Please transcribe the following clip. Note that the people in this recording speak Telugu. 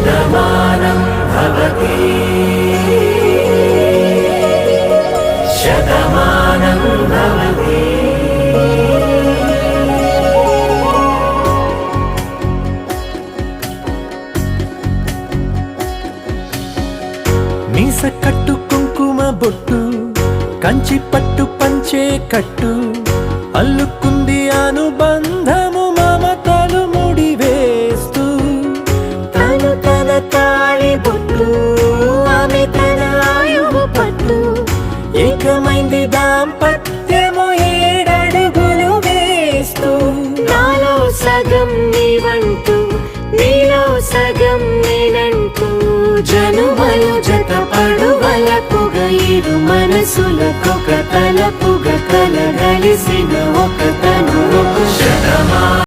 శతమానం భవతి శతమానం భవతి. మీస కట్టు కుంకుమ బొట్టు కంచి పట్టు పంచే కట్టు అల్లుకుంది అనుబంధము మమతలు ముడివేస్తూ. తను తన తాళి బొట్టు ఆమె తన ఆయువు పట్టు ఏకమైంది దాంపత్యము 7 అడుగులు వేస్తూ. నాలో సగం నీవంటూ నీలో సగం నేనంటూ జనుమలు జతపడువలపుగ ఇరు మనసులకొక తలపుగ కలగలిసిన ఒక తను ఒక శతమా